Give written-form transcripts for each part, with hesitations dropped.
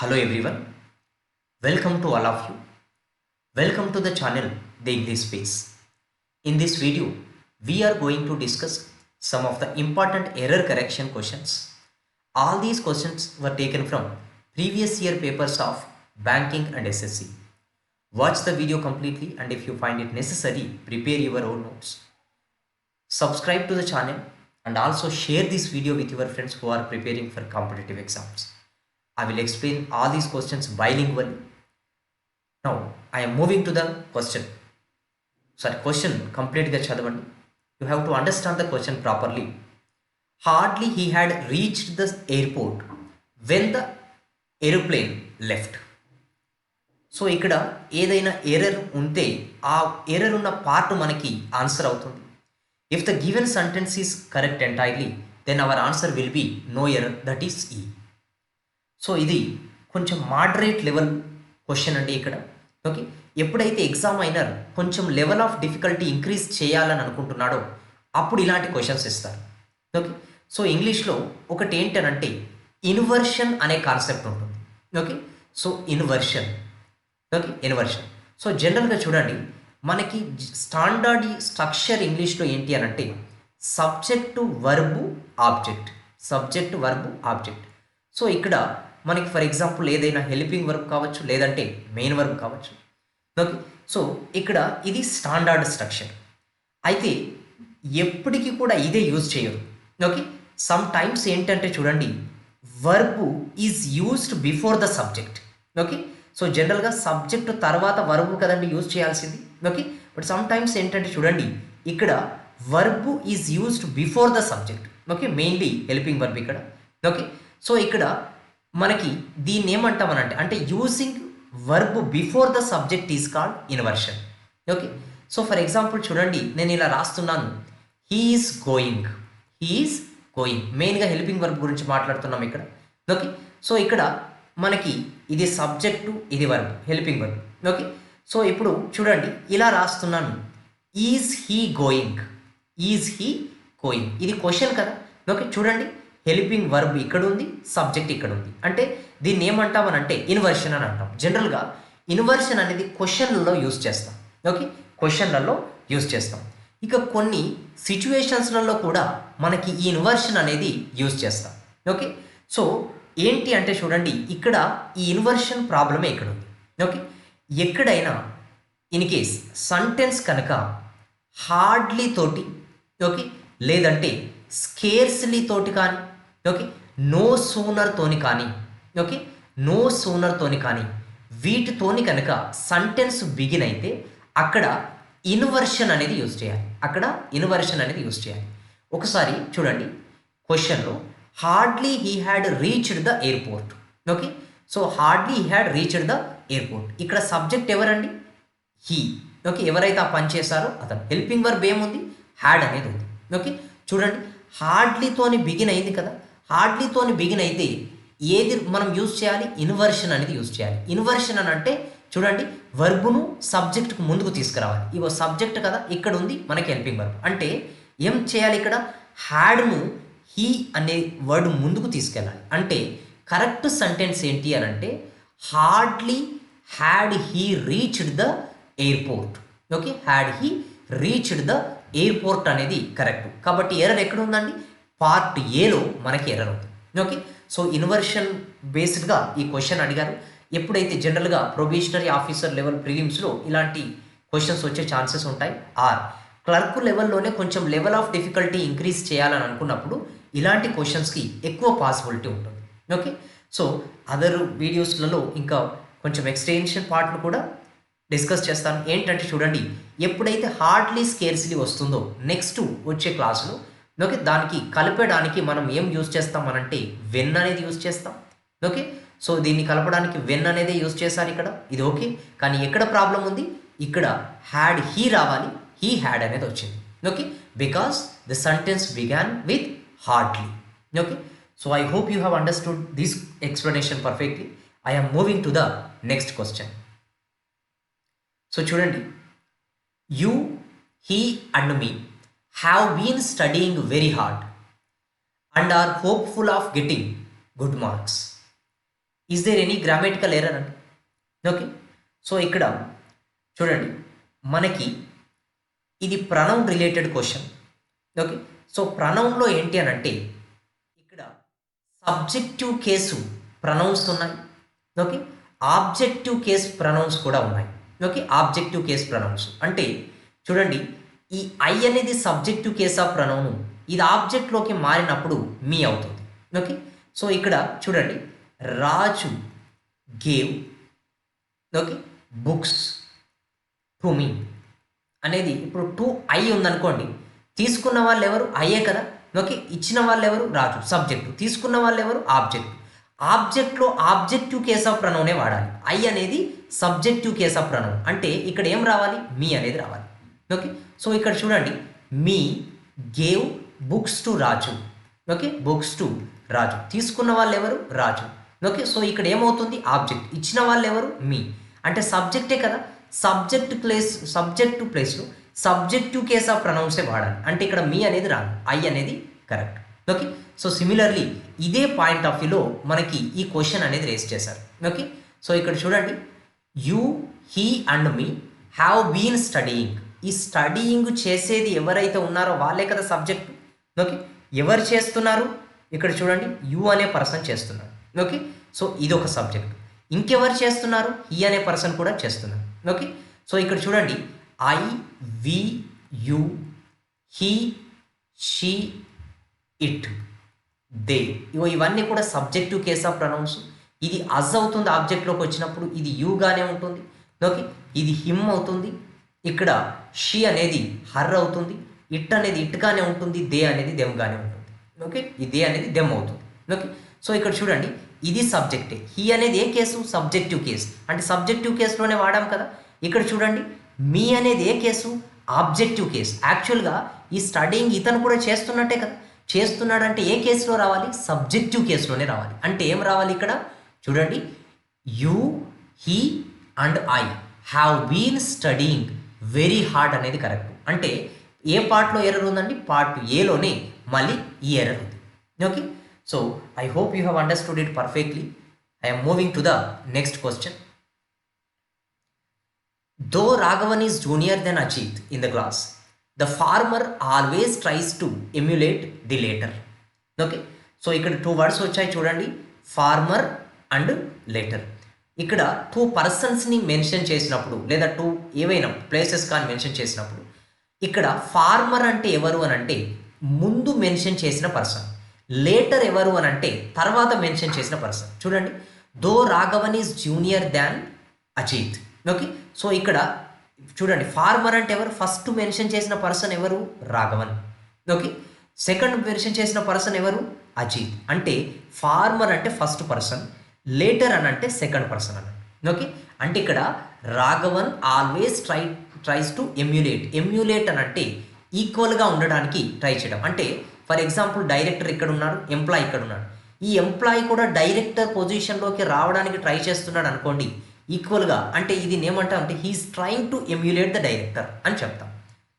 Hello everyone, welcome to all of you. Welcome to the channel The English Space. In this video, we are going to discuss some of the important error correction questions. All these questions were taken from previous year papers of banking and SSC. Watch the video completely and if you find it necessary, prepare your own notes. Subscribe to the channel and also share this video with your friends who are preparing for competitive exams. I will explain all these questions bilingually. Now, I am moving to the question. Question complete the chadavandi. You have to understand the question properly. Hardly he had reached the airport when the aeroplane left. So ఇక్కడ ఏదైనా error ఉంటే ఆ error ఉన్న part మనకి answer అవుతుంది. If the given sentence is correct entirely then our answer will be no error, that is E. So ఇది కొంచెం moderate level question అండి ఇక్కడ. ఓకే, ఎప్పుడైతే ఎగ్జామైనర్ కొంచెం లెవెల్ ఆఫ్ డిఫికల్టీ ఇంక్రీజ్ చేయాలని అనుకుంటున్నాడో అప్పుడు ఇలాంటి క్వశ్చన్స్ ఇస్తారు. ఓకే, సో ఇంగ్లీష్లో ఒకటి ఏంటనంటే ఇన్వర్షన్ అనే కాన్సెప్ట్ ఉంటుంది. Okay, so inversion. Okay, inversion. So జనరల్గా చూడండి, మనకి స్టాండర్డ్ స్ట్రక్చర్ ఇంగ్లీష్లో ఏంటి అని అంటే subject verb object, subject verb object. So ఇక్కడ మనకి ఫర్ ఎగ్జాంపుల్ ఏదైనా హెల్పింగ్ వర్బ్ కావచ్చు, లేదంటే మెయిన్ వర్బ్ కావచ్చు. ఓకే, సో ఇక్కడ ఇది స్టాండర్డ్ స్ట్రక్చర్. అయితే ఎప్పటికీ కూడా ఇదే యూజ్ చేయరు. ఓకే, సమ్ టైమ్స్ ఏంటంటే చూడండి, verb is used before the subject. Okay, so జనరల్గా సబ్జెక్ట్ తర్వాత వర్బు కదండి యూజ్ చేయాల్సింది. ఓకే, బట్ సమ్ టైమ్స్ ఏంటంటే చూడండి, ఇక్కడ verb is used before the subject. Okay, mainly helping verb ఇక్కడ. ఓకే, సో ఇక్కడ మనకి దీన్ని ఏమంటామనంటే అంటే using verb before the subject is called inversion. Okay, so for example చూడండి, నేను ఇలా రాస్తున్నాను, హీఈస్ గోయింగ్, హీఈస్ గోయింగ్. మెయిన్గా హెల్పింగ్ వర్బ్ గురించి మాట్లాడుతున్నాం ఇక్కడ. ఓకే, సో ఇక్కడ మనకి ఇది సబ్జెక్టు, ఇది verb, helping verb. Okay, so ఇప్పుడు చూడండి ఇలా రాస్తున్నాను, is he going, is he going. ఇది క్వశ్చన్ కదా. ఓకే, చూడండి హెల్పింగ్ వర్బ్ ఇక్కడ ఉంది, సబ్జెక్ట్ ఇక్కడ ఉంది. అంటే దీన్ని ఏమంటామనంటే ఇన్వర్షన్ అని అంటాం. జనరల్గా ఇన్వర్షన్ అనేది క్వశ్చన్లలో యూజ్ చేస్తాం. ఓకే, క్వశ్చన్లలో యూజ్ చేస్తాం. ఇక కొన్ని సిచ్యువేషన్స్లలో కూడా మనకి ఈ ఇన్వర్షన్ అనేది యూజ్ చేస్తాం. ఓకే, సో ఏంటి అంటే చూడండి, ఇక్కడ ఈ ఇన్వర్షన్ ప్రాబ్లమే ఇక్కడ ఉంది. ఓకే, ఎక్కడైనా ఇన్ కేస్ సెంటెన్స్ కనుక హార్డ్లీ తోటి, ఓకే, లేదంటే స్కేర్స్లీ తోటి కానీ, ఓకే, నో సూనర్ తోని కానీ, ఓకే, నో సూనర్ తోని కానీ వీటితోని కనుక సెంటెన్స్ బిగిన్ అయితే అక్కడ ఇన్వర్షన్ అనేది యూజ్ చేయాలి. అక్కడ ఇన్వర్షన్ అనేది యూజ్ చేయాలి. ఒకసారి చూడండి క్వశ్చన్లో hardly he had reached the airport. Okay, so hardly he had reached the airport. ఇక్కడ సబ్జెక్ట్ ఎవరండి? హీ. ఓకే, ఎవరైతే ఆ పని చేశారో అతను. హెల్పింగ్ వర్బ్ ఏముంది? హ్యాడ్ అనేది ఉంది. ఓకే, చూడండి హార్డ్లీతోని బిగిన్ అయింది కదా. హార్డ్లీతోని బిగిన్ అయితే ఏది మనం యూజ్ చేయాలి? ఇన్వర్షన్ అనేది యూజ్ చేయాలి. ఇన్వర్షన్ అని అంటే చూడండి, వర్బును సబ్జెక్ట్కు ముందుకు తీసుకురావాలి. ఇవో సబ్జెక్ట్ కదా, ఇక్కడ ఉంది మనకి హెల్పింగ్ వర్బ్. అంటే ఏం చేయాలి? ఇక్కడ హ్యాడ్ను హీ అనే వర్డ్ ముందుకు తీసుకెళ్ళాలి. అంటే కరెక్ట్ సెంటెన్స్ ఏంటి అని అంటే hardly had he reached the airport. Okay, had he reached the airport అనేది కరెక్ట్. కాబట్టి ఎర్రర్ ఎక్కడ ఉందండి? పార్ట్ ఏలో మనకి ఎర్రర్ ఉంది. ఓకే, సో ఇన్వర్షన్ బేస్డ్గా ఈ క్వశ్చన్ అడిగారు. ఎప్పుడైతే జనరల్గా ప్రొబేషనరీ ఆఫీసర్ లెవెల్ ప్రిలిమ్స్లో ఇలాంటి క్వశ్చన్స్ వచ్చే ఛాన్సెస్ ఉంటాయి. ఆర్ క్లర్క్ లెవెల్లోనే కొంచెం లెవెల్ ఆఫ్ డిఫికల్టీ ఇంక్రీజ్ చేయాలని అనుకున్నప్పుడు ఇలాంటి క్వశ్చన్స్కి ఎక్కువ పాసిబిలిటీ ఉంటుంది. ఓకే, సో అదర్ వీడియోస్లలో ఇంకా కొంచెం ఎక్స్టెన్షన్ పార్ట్లు కూడా డిస్కస్ చేస్తాను. ఏంటంటే చూడండి, ఎప్పుడైతే హార్డ్లీ స్కేర్స్లీ వస్తుందో నెక్స్ట్ వచ్చే క్లాసులో, ఓకే, దానికి కలిపడానికి మనం ఏం యూజ్ చేస్తాం అనంటే వెన్ అనేది యూజ్ చేస్తాం. ఓకే, సో దీన్ని కలపడానికి వెన్ అనేది యూజ్ చేశారు ఇక్కడ. ఇది ఓకే, కానీ ఎక్కడ ప్రాబ్లం ఉంది? ఇక్కడ హ్యాడ్ హీ రావాలి, హీ హ్యాడ్ అనేది వచ్చింది. Okay, because the sentence began with hardly. Okay, so I hope you have understood this explanation perfectly. I am moving to the next question. So చూడండి, you, he and me have been studying very hard and are hopeful of getting good marks. Is there any grammatical error అండి? Okay, so ఇక్కడ చూడండి, మనకి ఇది pronoun related question. Okay, so ప్రనౌన్లో ఏంటి అని అంటే ఇక్కడ సబ్జెక్టివ్ కేసు ప్రనౌన్స్ ఉన్నాయి. ఓకే, ఆబ్జెక్టివ్ కేస్ ప్రనౌన్స్ కూడా ఉన్నాయి. ఓకే, ఆబ్జెక్టివ్ కేస్ ప్రనౌన్స్ అంటే చూడండి, ఈ ఐ అనేది సబ్జెక్టివ్ కేస్ ఆఫ్ ప్రనౌన్, ఇది ఆబ్జెక్ట్లోకి మారినప్పుడు మీ అవుతుంది. ఓకే, సో ఇక్కడ చూడండి, రాజు gave okay books to me అనేది ఇప్పుడు టు ఐ ఉందనుకోండి, తీసుకున్న వాళ్ళు ఎవరు? అయ్యే కదా. ఓకే, ఇచ్చిన వాళ్ళు ఎవరు? రాజు సబ్జెక్టు, తీసుకున్న వాళ్ళు ఎవరు? ఆబ్జెక్ట్. ఆబ్జెక్ట్లో ఆబ్జెక్టివ్ కేస్ ఆఫ్ ప్రనౌనే వాడాలి. ఐ అనేది సబ్జెక్టివ్ కేస్ ఆఫ్ ప్రనౌన్ అంటే ఇక్కడ ఏం రావాలి? మీ అనేది రావాలి. ఓకే, సో ఇక్కడ చూడండి, me gave books to Raju. Okay, books to Raju, తీసుకున్న వాళ్ళు ఎవరు? రాజు. ఓకే, సో ఇక్కడ ఏమవుతుంది? ఆబ్జెక్ట్. ఇచ్చిన వాళ్ళు ఎవరు? మీ. అంటే సబ్జెక్టే కదా, సబ్జెక్టు ప్లేస్లో సబ్జెక్టివ్ కేస్ ఆఫ్ ప్రనౌన్సే వాడాలి. అంటే ఇక్కడ మీ అనేది రాదు, ఐ అనేది కరెక్ట్. ఓకే, సో సిమిలర్లీ ఇదే పాయింట్ ఆఫ్ వ్యూలో మనకి ఈ క్వశ్చన్ అనేది రేస్ చేశారు. ఓకే, సో ఇక్కడ చూడండి, you, he and me have been studying. ఈ స్టడీయింగ్ చేసేది ఎవరైతే ఉన్నారో వాళ్ళే కదా సబ్జెక్ట్. ఓకే, ఎవరు చేస్తున్నారు? ఇక్కడ చూడండి, యూ అనే పర్సన్ చేస్తున్నారు. ఓకే, సో ఇది ఒక సబ్జెక్ట్. ఇంకెవరు చేస్తున్నారు? హీ అనే పర్సన్ కూడా చేస్తున్నారు. ఓకే, సో ఇక్కడ చూడండి, I, we, you, he, she, it, they, ఇవన్నీ కూడా సబ్జెక్టివ్ కేస్ ఆఫ్ ప్రనౌన్స్. ఇది అజ్ అవుతుంది ఆబ్జెక్ట్లోకి వచ్చినప్పుడు, ఇది యూగానే ఉంటుంది. ఓకే, ఇది హిమ్ అవుతుంది, ఇక్కడ షీ అనేది హర్ అవుతుంది, ఇట్ అనేది ఇట్గానే ఉంటుంది, దే అనేది దెమ్గానే ఉంటుంది. ఓకే, ఈ దే అనేది దెమ్ అవుతుంది. ఓకే, సో ఇక్కడ చూడండి, ఇది సబ్జెక్టే. హీ అనేది ఏ కేసు? Subjective case. అంటే సబ్జెక్టివ్ కేసులోనే వాడాం కదా. ఇక్కడ చూడండి, మీ అనేది ఏ కేసు? Objective case. యాక్చువల్గా ఈ స్టడీయింగ్ ఇతను కూడా చేస్తున్నట్టే కదా. చేస్తున్నాడంటే ఏ కేసులో రావాలి? సబ్జెక్టివ్ కేసులోనే రావాలి. అంటే ఏం రావాలి ఇక్కడ? చూడండి, you, he and I have been studying very hard అనేది కరెక్ట్. అంటే ఏ పార్ట్లో ఎర్రర్ ఉందండి? పార్ట్ ఏలోనే మళ్ళీ ఈ ఎర్రర్ ఉంది. Okay, so I hope you have understood it perfectly. I am moving to the next question. Though Raghavan is junior than Ajit in the class, the farmer always tries to emulate the later. Okay, so ఇక్కడ 2 words వచ్చాయి చూడండి, farmer and later. ఇక్కడ 2 పర్సన్స్ని mention చేసినప్పుడు లేదా 2 ఏవైనా places కానీ mention చేసినప్పుడు ఇక్కడ ఫార్మర్ అంటే ఎవరు అని అంటే ముందు మెన్షన్ చేసిన పర్సన్, లేటర్ ఎవరు అని అంటే తర్వాత మెన్షన్ చేసిన పర్సన్. చూడండి, though Raghavan is junior than Ajith. Okay, so ఇక్కడ చూడండి, ఫార్మర్ అంటే ఎవరు? ఫస్ట్ మెన్షన్ చేసిన పర్సన్ ఎవరు? రాఘవన్. ఓకే, సెకండ్ మెన్షన్ చేసిన పర్సన్ ఎవరు? అజిత్. అంటే ఫార్మర్ అంటే ఫస్ట్ పర్సన్, లేటర్ అని అంటే సెకండ్ పర్సన్ అన్నట్టు. ఓకే, అంటే ఇక్కడ Raghavan always tries to emulate అని అంటే ఈక్వల్గా ఉండడానికి ట్రై చేయడం. అంటే ఫర్ ఎగ్జాంపుల్, డైరెక్టర్ ఇక్కడ ఉన్నాడు, ఎంప్లాయ్ ఇక్కడ ఉన్నాడు. ఈ ఎంప్లాయ్ కూడా డైరెక్టర్ పొజిషన్లోకి రావడానికి ట్రై చేస్తున్నాడు అనుకోండి ఈక్వల్గా, అంటే ఇది ఏమంటాం అంటే he is trying to emulate the director అని చెప్తాం.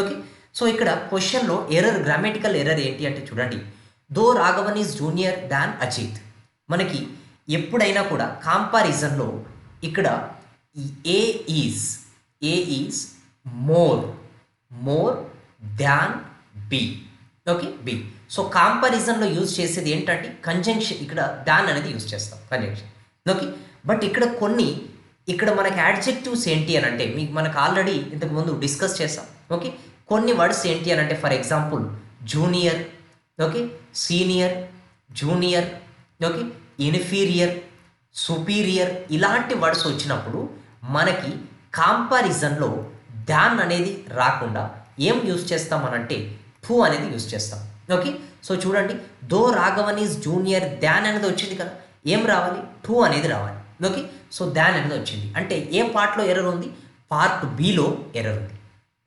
ఓకే, సో ఇక్కడ క్వశ్చన్లో ఎర్రర్, గ్రామటికల్ ఎర్రర్ ఏంటి అంటే చూడండి, though Raghavan is junior than Ajith. మనకి ఎప్పుడైనా కూడా కంపారిజన్లో ఇక్కడ A is more than B. Okay, B. So కంపారిజన్లో యూజ్ చేసేది ఏంటంటే కంజంక్షన్, ఇక్కడ దాన్ అనేది యూజ్ చేస్తాం, కంజంక్షన్. ఓకే, బట్ ఇక్కడ మనకి యాడ్జెక్టివ్స్ ఏంటి అని అంటే మనకు ఆల్రెడీ ఇంతకుముందు డిస్కస్ చేస్తాం. ఓకే, కొన్ని వర్డ్స్ ఏంటి అని అంటే for example junior, okay, senior, junior, okay, inferior, superior, ఇలాంటి వర్డ్స్ వచ్చినప్పుడు మనకి కంపారిజన్లో దాన్ అనేది రాకుండా ఏం యూజ్ చేస్తామనంటే టు అనేది యూజ్ చేస్తాం. ఓకే, సో చూడండి, దో రాఘవన్ ఈజ్ జూనియర్ దాన్ అనేది వచ్చింది కదా, ఏం రావాలి? టు అనేది రావాలి. ఓకే, సో దాన్ అనేది వచ్చింది. అంటే ఏ పార్ట్లో ఎర్రర్ ఉంది? పార్ట్ బిలో ఎర్రర్ ఉంది.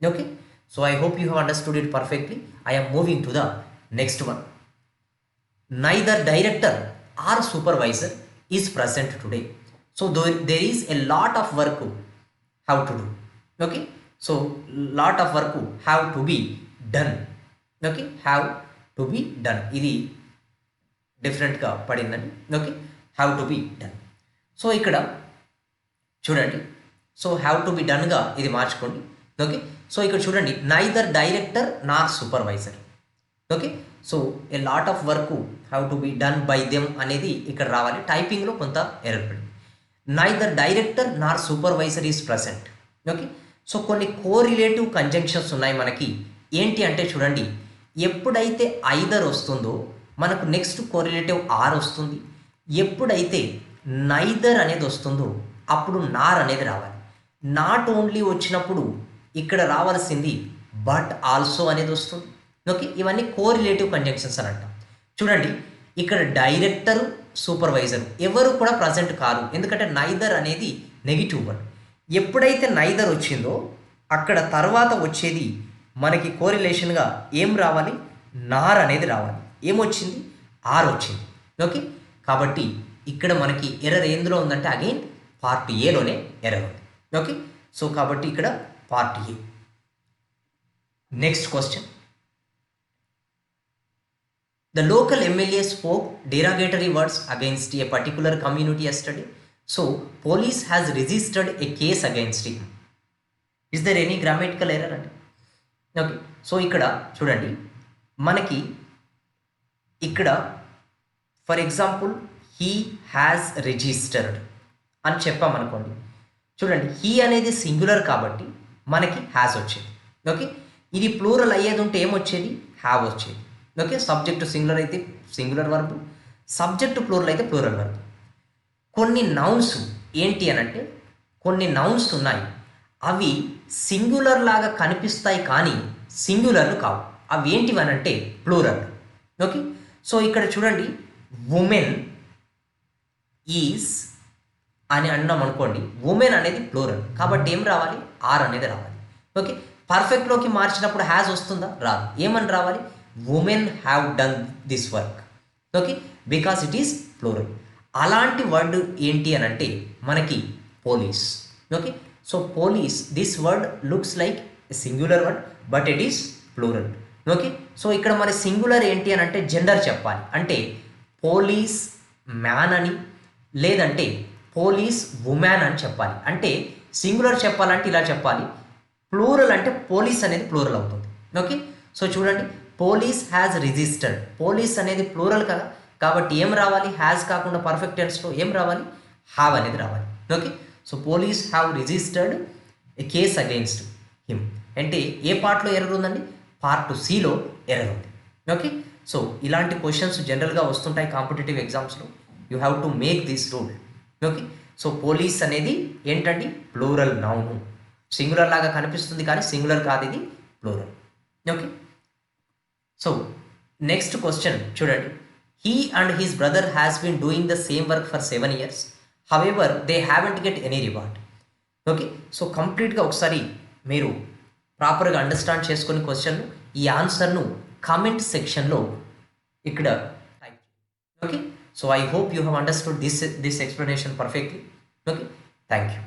Okay, so I hope you have understood it perfectly. I am moving to the next one. Neither director or supervisor is present today. So there is a lot of work have to do. Okay, so lot of work have to be done. Okay, have to be done, ఇది డిఫరెంట్గా పడిందండి. Okay, have to be done. So ఇక్కడ చూడండి, so have to be డన్గా ఇది మార్చుకోండి. Okay, so ఇక్కడ చూడండి, neither director Nar supervisor. Okay, so a lot of work have to be done by them అనేది ఇక్కడ రావాలి. టైపింగ్లో కొంత ఎర్రర్ పడింది. Neither director Nar supervisor is present. Okay, so కొన్ని కోరిలేటివ్ కంజంక్షన్స్ ఉన్నాయి మనకి. ఏంటి అంటే చూడండి, ఎప్పుడైతే ఐదర్ వస్తుందో మనకు నెక్స్ట్ కోరిలేటివ్ ఆర్ వస్తుంది. ఎప్పుడైతే నైదర్ అనేది వస్తుందో అప్పుడు నార్ అనేది రావాలి. నాట్ ఓన్లీ వచ్చినప్పుడు ఇక్కడ రావాల్సింది బట్ ఆల్సో అనేది వస్తుంది. ఓకే, ఇవన్నీ కోరిలేటివ్ కంజంక్షన్స్ అని అంటాం. చూడండి, ఇక్కడ డైరెక్టరు సూపర్వైజర్ ఎవరు కూడా ప్రజెంట్ కాదు, ఎందుకంటే నైదర్ అనేది నెగిటివ్ వర్డ్. ఎప్పుడైతే నైదర్ వచ్చిందో అక్కడ తర్వాత వచ్చేది మనకి కోరిలేషన్గా ఏం రావాలి, నార్ అనేది రావాలి. ఏమొచ్చింది, ఆర్ వచ్చింది. ఓకే, కాబట్టి ఇక్కడ మనకి ఎర్రర్ ఎందులో ఉందంటే అగైన్ పార్ట్ ఏలోనే ఎర్రర్ ఉంది. ఓకే, సో కాబట్టి ఇక్కడ part A. Next question, the local MLA spoke derogatory words against a particular community yesterday. So, police has registered a case against him. Is there any grammatical error? Okay, so ఇక్కడ చూడండి, మనకి ఇక్కడ for example he has registered అని చెప్పామనుకోండి. చూడండి, he అనేది singular కాబట్టి మనకి has వచ్చేది. ఓకే, ఇది ప్లూరల్ అయ్యేది ఉంటే ఏమొచ్చేది, హ్యావ్ వచ్చేది. ఓకే, సబ్జెక్టు సింగులర్ అయితే సింగులర్ వర్బ్, సబ్జెక్టు ప్లూరల్ అయితే ప్లూరల్ వర్బ్. కొన్ని నౌన్స్ ఏంటి అని అంటే, కొన్ని నౌన్స్ ఉన్నాయి, అవి సింగులర్ లాగా కనిపిస్తాయి కానీ సింగులర్లు కావు. అవి ఏంటివనంటే ప్లూరల్. ఓకే, సో ఇక్కడ చూడండి, ఉమెన్ ఈజ్ అని అన్నాం అనుకోండి, ఉమెన్ అనేది ప్లూరల్ కాబట్టి ఏం రావాలి, ఆర్ అనేది రావాలి. ఓకే, పర్ఫెక్ట్లోకి మార్చినప్పుడు హ్యాజ్ వస్తుందా, రాదు. ఏమని రావాలి, women have done this work. Okay, because it is plural. అలాంటి వర్డ్ ఏంటి అని అంటే మనకి police. Okay, so police, this word looks like singular word but it is plural. Okay, so ఇక్కడ మన సింగులర్ ఏంటి అని అంటే జెండర్ చెప్పాలి, అంటే పోలీస్ మ్యాన్ అని లేదంటే పోలీస్ ఉమెన్ అని చెప్పాలి. అంటే సింగులర్ చెప్పాలంటే ఇలా చెప్పాలి, ప్లూరల్ అంటే పోలీస్ అనేది ప్లూరల్ అవుతుంది. ఓకే, సో చూడండి, పోలీస్ హ్యాజ్ రిజిస్టర్డ్, పోలీస్ అనేది ప్లూరల్ కదా, కాబట్టి ఏం రావాలి, హ్యాజ్ కాకుండా పర్ఫెక్ట్ టెన్స్లో ఏం రావాలి, హ్యావ్ అనేది రావాలి. Okay, so police have registered A case against him. అంటే ఏ పార్ట్లో ఎర్రర్ ఉందండి, పార్ట్ సిలో ఎర్రర్ ఉంది. ఓకే, సో ఇలాంటి క్వశ్చన్స్ జనరల్గా వస్తుంటాయి కాంపిటేటివ్ ఎగ్జామ్స్లో. You have to make this rule. Okay, so police అనేది ఏంటండి, ప్లూరల్ నౌను, సింగులర్ లాగా కనిపిస్తుంది కానీ సింగులర్ కాదు, ఇది plural. Okay, so next question చూడండి, he and his brother has been doing the same work for 7 years. However they haven't get any reward. Okay, so కంప్లీట్గా ఒకసారి మీరు ప్రాపర్గా అండర్స్టాండ్ చేసుకుని క్వశ్చన్ను, ఈ ఆన్సర్ను కామెంట్ సెక్షన్లో ఇక్కడ type. Okay, so I hope you have understood this explanation perfectly. Okay, thank you.